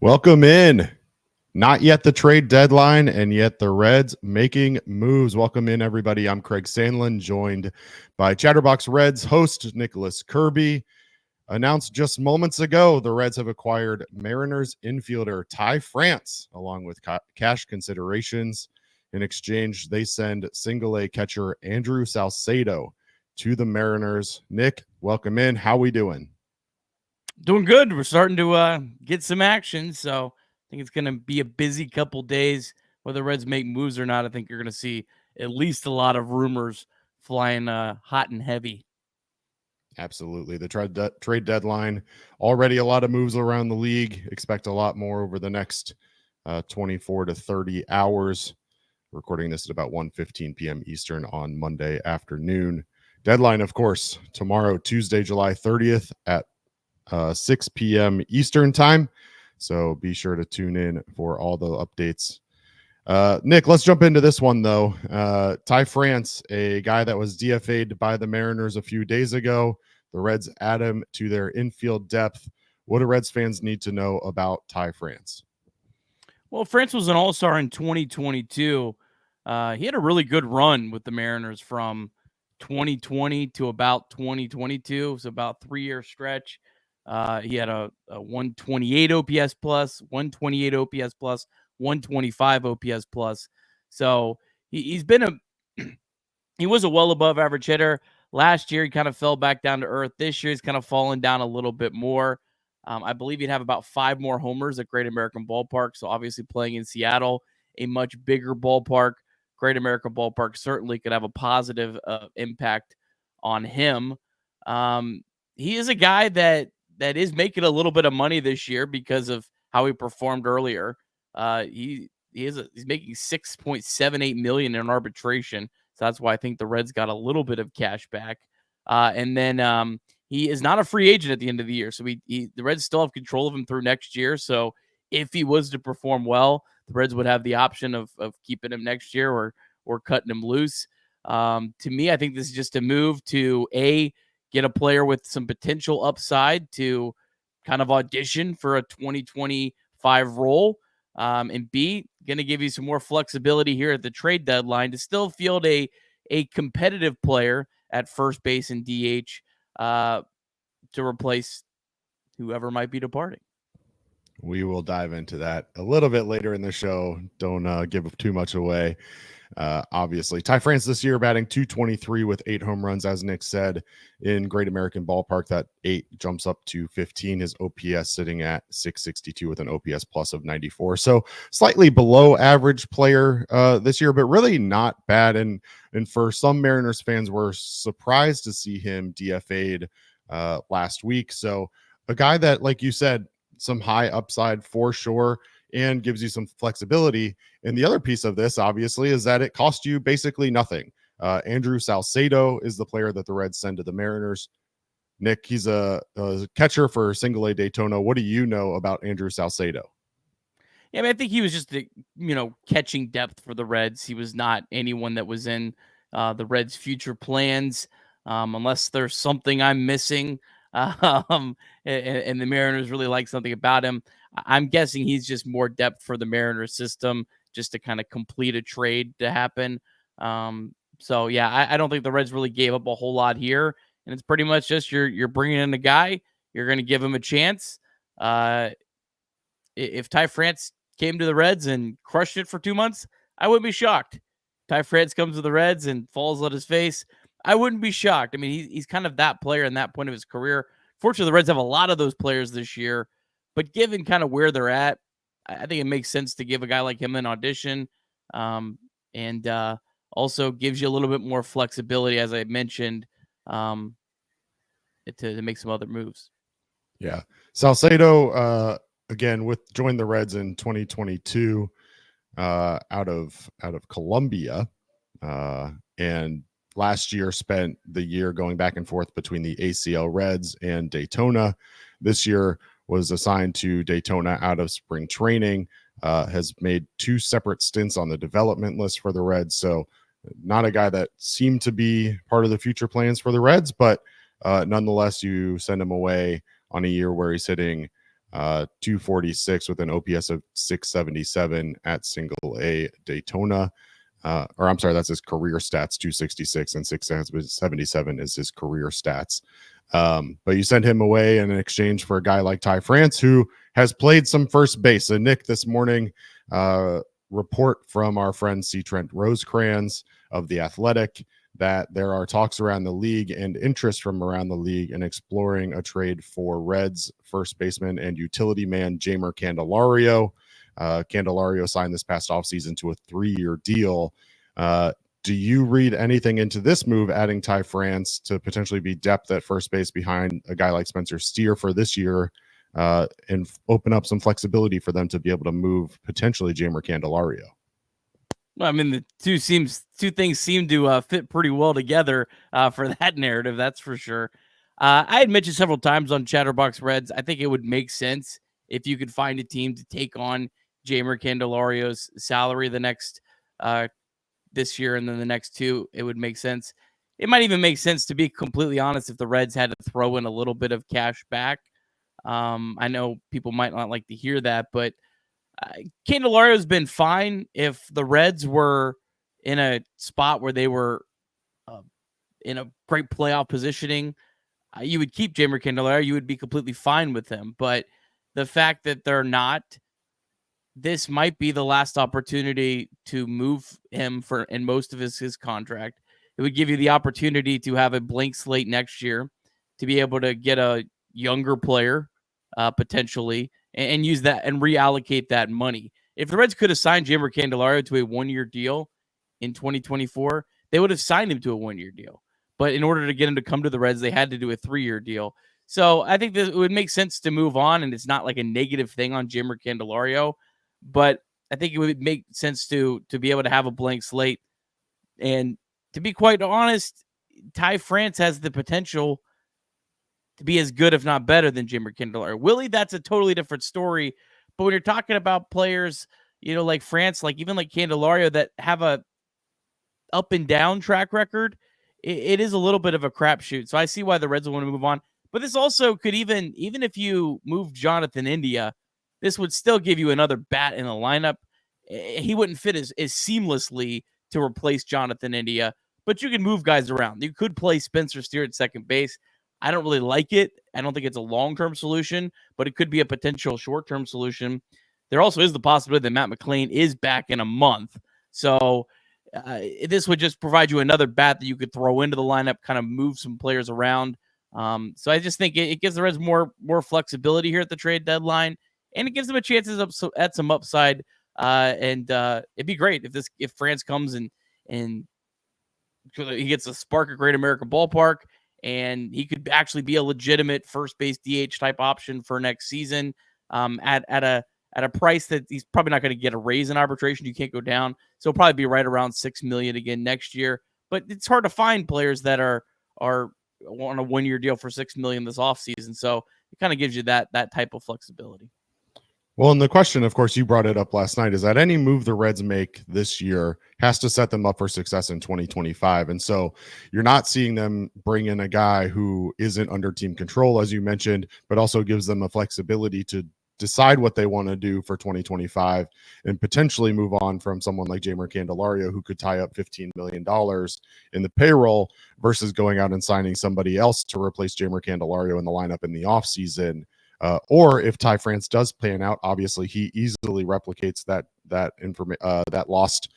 Welcome in. Not yet the trade deadline, and yet the Reds making moves. Welcome in, everybody. I'm Craig Sandlin, joined by Chatterbox Reds host Nicholas Kirby. Announced just moments ago, the Reds have acquired Mariners infielder Ty France, along with cash considerations. In exchange, they send single-A catcher Andruw Salcedo to the Mariners. Nick, welcome in. How we doing? Doing good. We're starting to get some action, so I think it's going to be a busy couple days. Whether the Reds make moves or not, I think you're going to see at least a lot of rumors flying hot and heavy. Absolutely. The trade deadline, already a lot of moves around the league. Expect a lot more over the next 24 to 30 hours. Recording this at about 1:15 p.m. Eastern on Monday afternoon. Deadline, of course, tomorrow, Tuesday, July 30th at 6 p.m. Eastern time. So be sure to tune in for all the updates. Nick, let's jump into this one, though. Ty France, a guy that was DFA'd by the Mariners a few days ago. The Reds add him to their infield depth. What do Reds fans need to know about Ty France? Well, France was an all-star in 2022. He had a really good run with the Mariners from 2020 to about 2022. It was about a 3-year stretch. He had a 128 OPS plus, 128 OPS plus, 125 OPS plus. So he's been he was a well above average hitter. Last year, he kind of fell back down to earth. This year, he's kind of fallen down a little bit more. I believe he'd have about 5 more homers at Great American Ballpark. So obviously playing in Seattle, a much bigger ballpark, Great American Ballpark certainly could have a positive impact on him. He is a guy that is making a little bit of money this year because of how he performed earlier. He's making $6.78 million in arbitration. So that's why I think the Reds got a little bit of cash back. And then he is not a free agent at the end of the year. So the Reds still have control of him through next year. So if he was to perform well, the Reds would have the option of keeping him next year or cutting him loose. To me, I think this is just a move to get a player with some potential upside to kind of audition for a 2025 role. And B, going to give you some more flexibility here at the trade deadline to still field a competitive player at first base and DH to replace whoever might be departing. We will dive into that a little bit later in the show. Don't give too much away. Obviously, Ty France this year batting .223 with 8 home runs, as Nick said, in Great American Ballpark. That 8 jumps up to 15. His OPS sitting at .662 with an OPS plus of 94. So slightly below average player this year, but really not bad. And for some Mariners fans, were surprised to see him DFA'd last week. So a guy that, like you said, some high upside for sure, and gives you some flexibility. And the other piece of this, obviously, is that it cost you basically nothing. Andruw Salcedo is the player that the Reds send to the Mariners. Nick, he's a catcher for Single-A Daytona. What do you know about Andruw Salcedo? Yeah, I mean, I think he was just, catching depth for the Reds. He was not anyone that was in the Reds' future plans, unless there's something I'm missing. And the Mariners really like something about him. I'm guessing he's just more depth for the Mariners system just to kind of complete a trade to happen. So yeah, I don't think the Reds really gave up a whole lot here, and it's pretty much just you're bringing in a guy, you're going to give him a chance. If Ty France came to the Reds and crushed it for 2 months, I wouldn't be shocked. Ty France comes to the Reds and falls on his face, I wouldn't be shocked. I mean, he's kind of that player in that point of his career. Fortunately, the Reds have a lot of those players this year, but given kind of where they're at, I think it makes sense to give a guy like him an audition, and also gives you a little bit more flexibility, as I mentioned, to make some other moves. Yeah, Salcedo again joined the Reds in 2022 out of Colombia, and last year spent the year going back and forth between the ACL Reds and Daytona. This year was assigned to Daytona out of spring training, has made 2 separate stints on the development list for the Reds. So not a guy that seemed to be part of the future plans for the Reds, but nonetheless, you send him away on a year where he's hitting 246 with an OPS of 677 at single A Daytona. Or I'm sorry, that's his career stats, 266 and 677 is his career stats. But you send him away in exchange for a guy like Ty France, who has played some first base. And Nick, this morning, report from our friend C. Trent Rosecrans of The Athletic that there are talks around the league and interest from around the league in exploring a trade for Reds first baseman and utility man Jeimer Candelario. Candelario signed this past offseason to a 3-year deal. Do you read anything into this move, adding Ty France to potentially be depth at first base behind a guy like Spencer Steer for this year, and open up some flexibility for them to be able to move potentially Jeimer Candelario? I mean, the two things seem to fit pretty well together for that narrative. That's for sure. I had mentioned several times on Chatterbox Reds, I think it would make sense if you could find a team to take on Jeimer Candelario's salary the next this year and then the next two. It would make sense. It might even make sense, to be completely honest, if the Reds had to throw in a little bit of cash back. I know people might not like to hear that, but Candelario's been fine. If the Reds were in a spot where they were in a great playoff positioning, you would keep Jeimer Candelario. You would be completely fine with him. But the fact that they're not, this might be the last opportunity to move him for in most of his contract. It would give you the opportunity to have a blank slate next year, to be able to get a younger player potentially, and use that and reallocate that money. If the Reds could have signed Jeimer Candelario to a 1-year deal in 2024, they would have signed him to a 1-year deal. But in order to get him to come to the Reds, they had to do a 3-year deal. So I think that it would make sense to move on, and it's not like a negative thing on Jeimer Candelario, but I think it would make sense to be able to have a blank slate. And to be quite honest, Ty France has the potential to be as good, if not better, than Jeimer Candelario. Willie, that's a totally different story. But when you're talking about players, like France, like even like Candelario, that have a up and down track record, it is a little bit of a crapshoot. So I see why the Reds will want to move on. But this also could even if you move Jonathan India, this would still give you another bat in the lineup. He wouldn't fit as seamlessly to replace Jonathan India, but you can move guys around. You could play Spencer Steer at second base. I don't really like it. I don't think it's a long-term solution, but it could be a potential short-term solution. There also is the possibility that Matt McLain is back in a month. So this would just provide you another bat that you could throw into the lineup, kind of move some players around. So I just think it gives the Reds more flexibility here at the trade deadline, and it gives them a chance at some upside. And it'd be great if France comes and he gets a spark at Great American Ballpark, and he could actually be a legitimate first base DH type option for next season at a price that he's probably not going to get a raise in arbitration. You can't go down. So it'll probably be right around $6 million again next year. But it's hard to find players that are on a 1-year deal for $6 million this offseason. So it kind of gives you that type of flexibility. Well, and the question, of course, you brought it up last night, is that any move the Reds make this year has to set them up for success in 2025. And so you're not seeing them bring in a guy who isn't under team control, as you mentioned, but also gives them a flexibility to decide what they want to do for 2025 and potentially move on from someone like Jeimer Candelario, who could tie up $15 million in the payroll, versus going out and signing somebody else to replace Jeimer Candelario in the lineup in the offseason. Or if Ty France does pan out, obviously he easily replicates that lost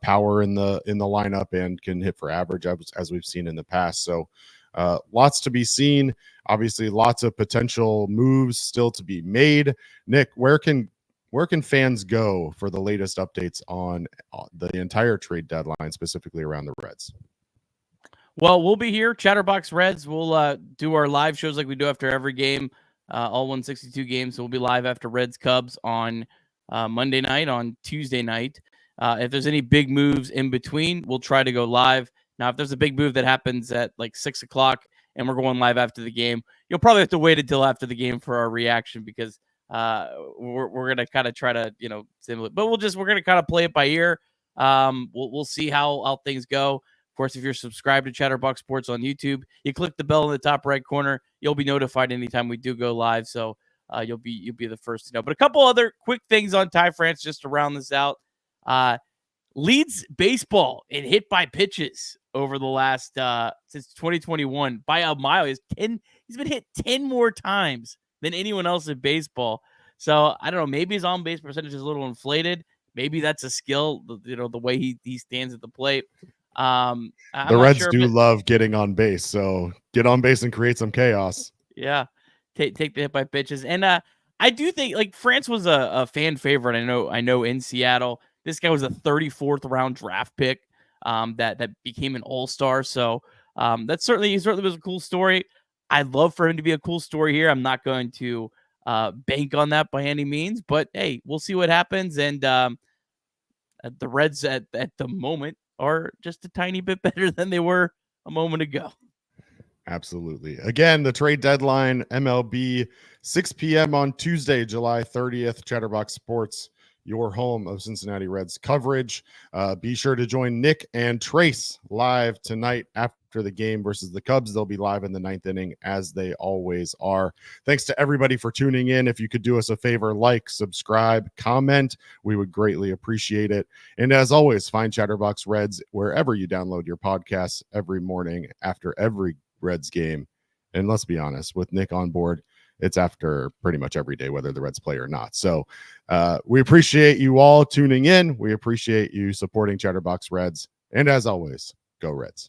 power in the lineup and can hit for average, as we've seen in the past. So lots to be seen. Obviously, lots of potential moves still to be made. Nick, where can fans go for the latest updates on the entire trade deadline, specifically around the Reds? Well, we'll be here, Chatterbox Reds. We'll do our live shows like we do after every game. All 162 games. So we'll be live after Reds Cubs on Monday night, on Tuesday night. If there's any big moves in between, we'll try to go live. Now, if there's a big move that happens at like 6 o'clock and we're going live after the game, you'll probably have to wait until after the game for our reaction, because we're going to kind of try to, simulate. But we're going to kind of play it by ear. We'll see how things go. Of course, if you're subscribed to Chatterbox Sports on YouTube, you click the bell in the top right corner. You'll be notified anytime we do go live. So you'll be the first to know. But a couple other quick things on Ty France just to round this out. Leads baseball in hit by pitches over the last since 2021 by a mile. He's been hit 10 more times than anyone else in baseball. So I don't know, maybe his on base percentage is a little inflated. Maybe that's a skill, the way he stands at the plate. The Reds do love getting on base, so get on base and create some chaos. Yeah, take the hit by pitches, and I do think like France was a fan favorite. I know in Seattle, this guy was a 34th round draft pick that became an all-star. So he certainly was a cool story. I'd love for him to be a cool story here. I'm not going to bank on that by any means, but hey, we'll see what happens. And the Reds at the moment are just a tiny bit better than they were a moment ago. Absolutely. Again, the trade deadline, MLB, 6 p.m. on Tuesday, July 30th. Chatterbox Sports, your home of Cincinnati Reds coverage. Be sure to join Nick and Trace live tonight after the game versus the Cubs. They'll be live in the 9th inning, as they always are. Thanks to everybody for tuning in. If you could do us a favor, like, subscribe, comment, we would greatly appreciate it. And as always, find Chatterbox Reds wherever you download your podcasts every morning after every Reds game. And let's be honest, with Nick on board, it's after pretty much every day, whether the Reds play or not. So we appreciate you all tuning in. We appreciate you supporting Chatterbox Reds. And as always, go Reds.